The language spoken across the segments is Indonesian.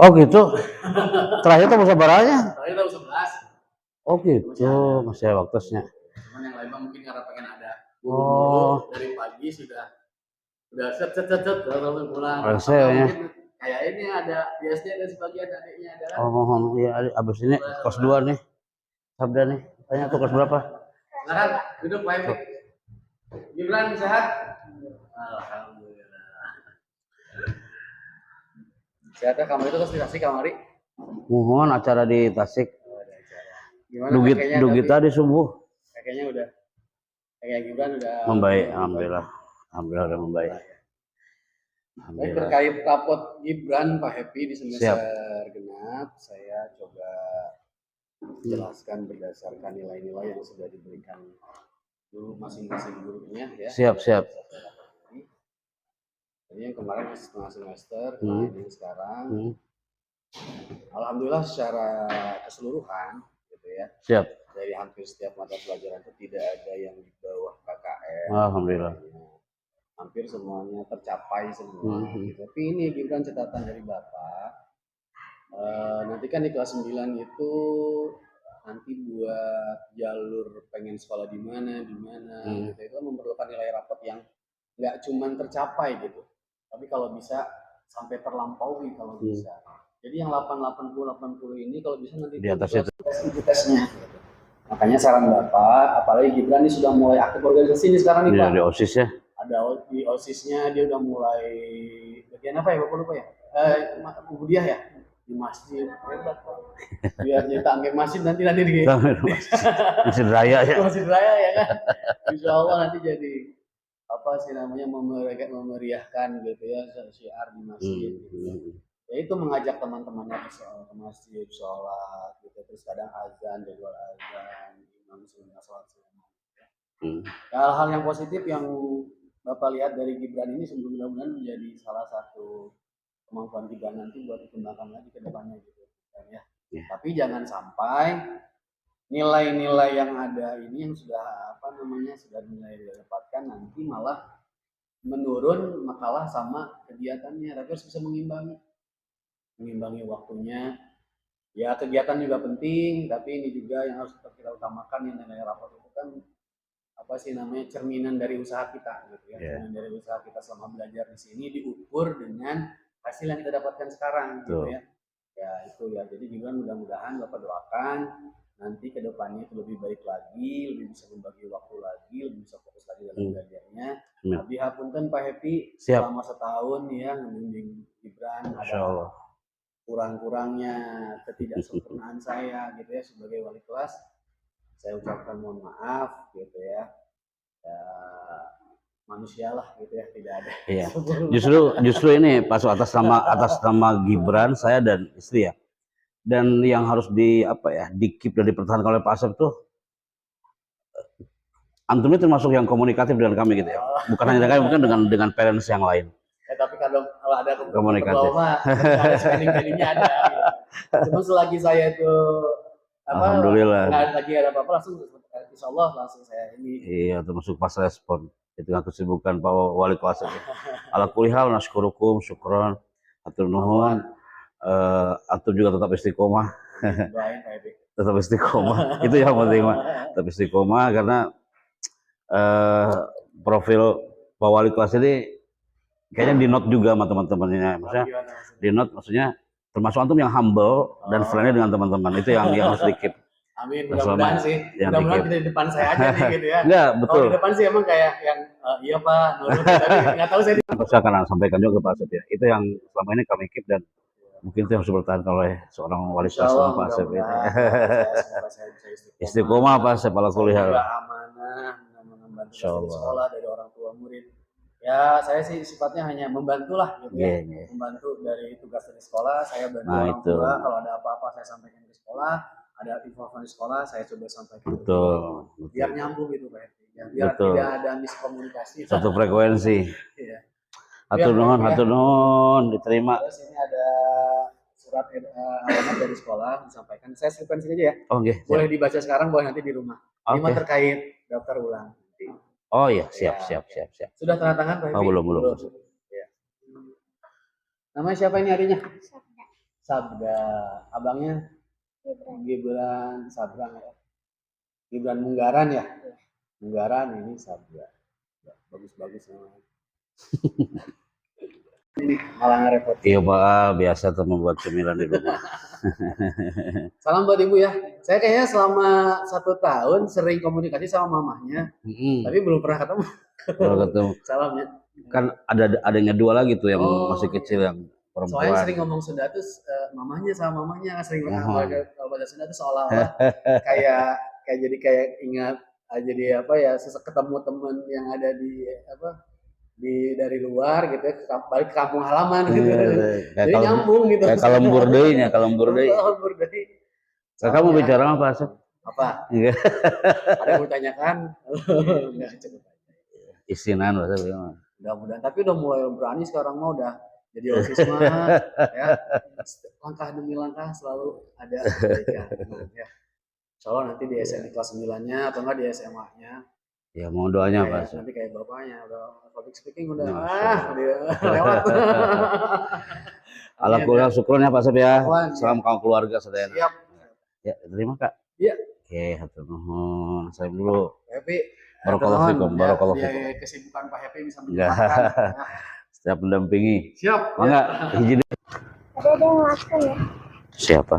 Oh gitu. Terakhir tuh musawarahnya? Terakhir tahun 11. Oh gitu, masih ada waktunya. Cuman yang lain mungkin karena pengen ada Oh. dari pagi sudah set langsung pulang. Saya mungkin kayak ini ada biasanya ada sebagian adiknya ada kan. Oh, iya abis ini kelas 2 nih. Sabda nih. Tanya tuh kelas berapa? Silakan duduk Pak Epi. Gibran sehat? Alhamdulillah. Sehat ya, kamu itu terus dikasih kamari? Mohon acara di Tasik. Gimana Dugit tadi subuh. Kayaknya udah kayak Gibran udah membaik, alhamdulillah. Alhamdulillah udah membaik. Baik, terkait rapot Gibran Pak Happy di semester genap, saya coba jelaskan berdasarkan nilai-nilai yang sudah diberikan dulu masing-masing gurunya ya. Siap. Jadi yang kemarin setengah semester, ini sekarang. Alhamdulillah secara keseluruhan gitu ya. Siap. Dari hampir setiap mata pelajaran itu tidak ada yang di bawah KKM. Alhamdulillah. Hampir semuanya tercapai semua. Tapi ini Gibran catatan dari Bapak. Nanti kan di kelas 9 itu nanti buat jalur pengen sekolah di mana gitu, itu memerlukan nilai rapot yang nggak cuman tercapai gitu, tapi kalau bisa sampai terlampaui kalau bisa. Jadi yang 80 ini kalau bisa nanti di atas itu tesnya gitu. Makanya saran Bapak, apalagi Gibran ini sudah mulai aktif organisasi ini sekarang nih Pak. Di OSIS ya. Ada di OSISnya, dia udah mulai bagian apa ya Bapak lupa ya? Ubudiah ya? Di masjid, hebat Pak. Biar jadi takmir masjid nanti di Masjid Raya ya. Masjid Raya ya kan. Insya Allah nanti jadi apa sih namanya memeriahkan gitu ya syiar di masjid gitu ya. Ya itu mengajak teman-temannya ke masjid sholat gitu, terus kadang azan, jadwal azan, imam sunnah sholat sunnah. Hal-hal yang positif yang Bapak lihat dari Gibran ini mudah-mudahan menjadi salah satu kemampuan Gibran nanti buat dikembangkan lagi ke depannya gitu kan ya. Tapi jangan sampai nilai-nilai yang ada ini yang sudah sudah mulai didapatkan nanti malah menurun makalah sama kegiatannya. Tapi harus bisa mengimbangi waktunya. Ya kegiatan juga penting, tapi ini juga yang harus kita utamakan yang nilai rapor itu kan cerminan dari usaha kita gitu ya. Cerminan dari usaha kita selama belajar di sini diukur dengan hasil yang kita dapatkan sekarang gitu ya. Ya itu ya. Jadi Gibran mudah-mudahan Bapak doakan nanti ke depannya itu lebih baik lagi, lebih bisa membagi waktu lagi, lebih bisa fokus lagi dalam belajarnya. Abi hapunten Pak Happy selama setahun ya membimbing Gibran, ada kurang-kurangnya, ketidaksempurnaan saya gitu ya sebagai wali kelas. Saya ucapkan mohon maaf gitu ya. Manusia lah gitu ya, tidak ada. Iya. Justru ini Pak atas nama Gibran saya dan istri ya. Dan yang harus di-keep dan dipertahankan oleh Pak Asep tuh antum ini termasuk yang komunikatif dengan kami gitu ya. Bukan hanya dengan kami, bukan dengan parents yang lain. Tapi kalau ada komunikatif ada spending-spendingnya ada gitu. Cuma selagi saya itu alhamdulillah lagi ada apa-apa langsung insya Allah langsung saya ini. Iya, termasuk pas respon itu dengan kesibukan Pak Wali Kelas. Ala kulihal nasyukurukum syukron atur nuhun. Atur juga tetap istiqomah. Tetap istiqomah. Itu yang penting Pak. Tetap istiqomah karena profil Pak Wali Kelas ini kayaknya di note juga sama teman-temannya. Maksudnya di note maksudnya termasuk antum yang humble dan friendly dengan teman-teman. Itu yang harus di-keep. Amin, mudah-mudahan sih. Mudah-mudahan tidak di depan saya aja nih gitu ya. Enggak, betul. Kalau di depan sih emang kayak yang iya Pak, nurut tapi enggak tahu saya. Saya akan sampaikan juga ke Pak Asep ya. Itu yang selama ini kami keep dan mungkin itu yang harus bertahan oleh seorang wali kelas Pak Asep ya. Istiqomah Pak Asep ala kulli hal. Amanah membantu sekolah dari orang tua murid. Ya, saya sih sifatnya hanya membantu lah gitu ya. Membantu dari tugas dari sekolah, saya bantu orang tua. Kalau ada apa-apa saya sampaikan ke sekolah, ada informasi sekolah saya coba sampaikan. Betul. Biar nyambung gitu Pak. Ya, biar tidak ada miskomunikasi. Satu frekuensi. Iya. Hatur nuhun diterima. Terus ini ada surat alamat dari sekolah disampaikan. Saya selipkan sini aja ya. Oke. Boleh dibaca sekarang, boleh nanti di rumah. Ini terkait daftar ulang. Oh iya, siap. Sudah tanda tangan Pak? Oh belum. Ya. Namanya siapa ini harinya? Sabda. Abangnya Gibran Sabrang ya. Gibran Munggaran ya. Munggaran ini Sabda. Ya, bagus-bagus namanya. Ini malah ngerepot. Iya Pak, biasa tuh membuat cemilan di rumah. Salam buat ibu ya. Saya kayaknya selama 1 tahun sering komunikasi sama mamahnya, tapi belum pernah ketemu. Kalau ketemu Salam ya. kan adanya dua lagi tuh yang Oh. masih kecil yang Soalnya perempuan. sering ngomong Sunda tuh mamahnya sama mamahnya sering Oh. kalau bahasa Sunda tuh seolah-olah kayak kayak ingat jadi apa ya ketemu temen yang ada di apa dari luar gitu ya, balik ke kampung halaman gitu. Jadi nyambung gitu. Kayak kalembur deui-nya, kalembur deui. Kalembur deui. Kakak mau bicara apa, Asep? Apa? Iya. Ada yang mau tanyakan? Enggak cukup. Isinan bahasa gimana? Mudah-mudahan tapi udah mulai berani sekarang mah udah jadi OSIS mah ya. Langkah demi langkah selalu ada kebaikan ya. Insyaallah nanti di SMA kelas 9-nya atau enggak di SMA-nya. Ya mau doanya Pak. Nanti kayak bapaknya udah public speaking udah Dia lewat. Alhamdulillah syukurnya Pak Asep ya. Apaan, Salam kaum keluarga sadayana. Siap. Ya, terima Kak. Iya. Oke, hatur nuhun. Saya dulu. Happy. Barakallahu fikum, barakallahu fikum. Biar kesibukan Pak Happy bisa menyenangkan. Setiap mendampingi. Siap. Mangga hiji deh. Ada yang makan ya? Siapa?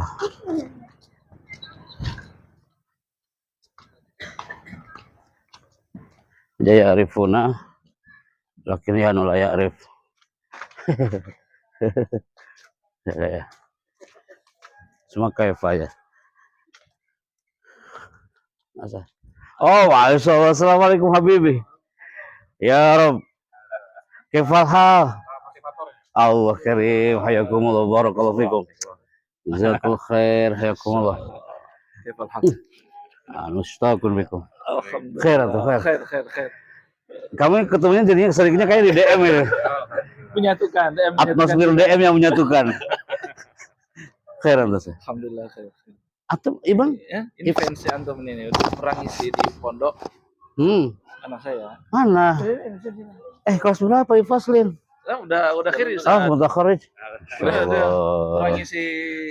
Jaya Arifuna. Lakin ya nula ya Arif. Ya. Semua kaifa ya. Masa. Oh, waalaikumsalam. Assalamualaikum Habibi. Ya Rob. Kaifal hal? Allah karim. Hayakumullah. Barakallahu fikum. Jazakallahu khair. Hayakumullah. Kaifal hal? Mustaqun bikum. Alhamdulillah. Khair atau khair? Khair. Kami ketemunya jadinya seringnya kayak di DM ya. Menyatukan, Atmosfer DM yang menyatukan. Khair atau saya? Alhamdulillah khair. Atau Ibang? Ya, ini fans antum ini udah pernah ngisi di pondok anak saya. Mana? Kelas berapa Ifaslin? Nah, udah akhir ya. Ah, mutakharij. Pernah ngisi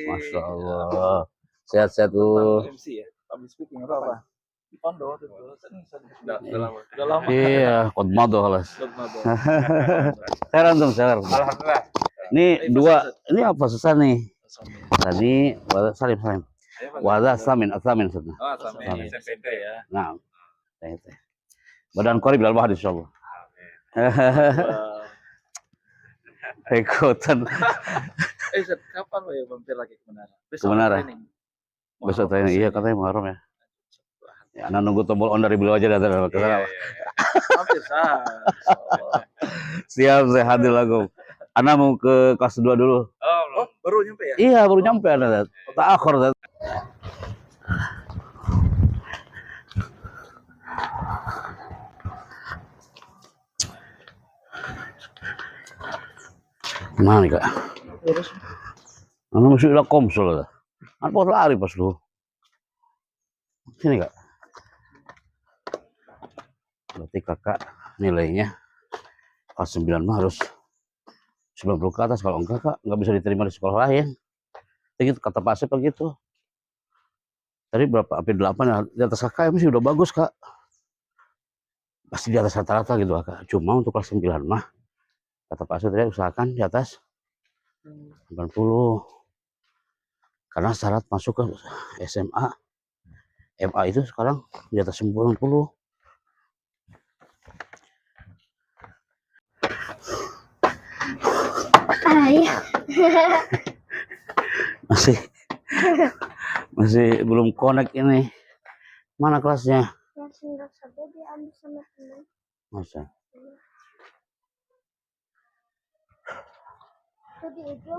Masya Allah. Sehat-sehat tuh. MC ya, public speaking atau apa? Di pondok itu. Udah lama. Iya, qad madha khalas. Khair antum, khair. Alhamdulillah. Ini dua, ini apa susah nih? Tadi salim. Wada samin sudah. Oh, sampai SMP ya. Nah, badan korib dalam hadis insyaallah. Ikutan. Zat, kapan lo ya mampir lagi ke Menara? Ke Menara? Training. Besok training, iya katanya Muharram ya. Ya, anak nunggu tombol on dari beliau aja datang ke sana. Mampir sah. Siap, saya hadir lagu. Anak mau ke kelas 2 dulu. Oh, baru nyampe ya? Iya, baru nyampe anak. Tak akhir. Mana nih Kak? Anak mesti udah komsul lah. Anak lari pas dulu. Sini Kak. Berarti Kakak nilainya kelas 9 mah harus 90 ke atas. Kalau enggak Kak, nggak bisa diterima di sekolah lain. Begitu kata Pak Asep begitu. Tadi berapa? Hampir 8 ya. Di atas Kakak masih udah bagus Kak. Pasti di atas rata-rata gitu Kak. Cuma untuk kelas 9 mah kata Pak Asep tadi usahakan di atas 90. Karena syarat masuk ke SMA MA itu sekarang di atas 90. Ayah. masih belum connect ini. Mana kelasnya? Kelas 9 saja diambil sama teman. Masa? Tadi itu.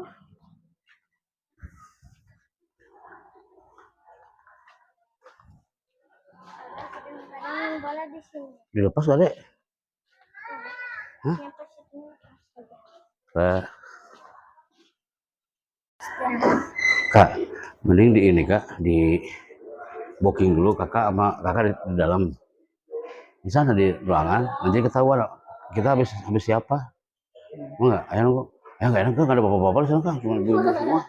Kadang bola di sini. Dilepas gak dek? Hah? Yang pas itu lepas saja. Kak, mending di ini Kak, di booking dulu kakak sama kakak di dalam. Di sana di ruangan, nanti ketahuan kita habis siapa. Enggak, ayo enggak enak, enggak ada bapak-bapak di sana Kak, cuma ibu semua.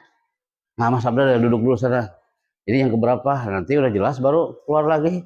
Nah, Mas Abdul ya duduk dulu sana. Ini yang keberapa? Nanti udah jelas baru keluar lagi.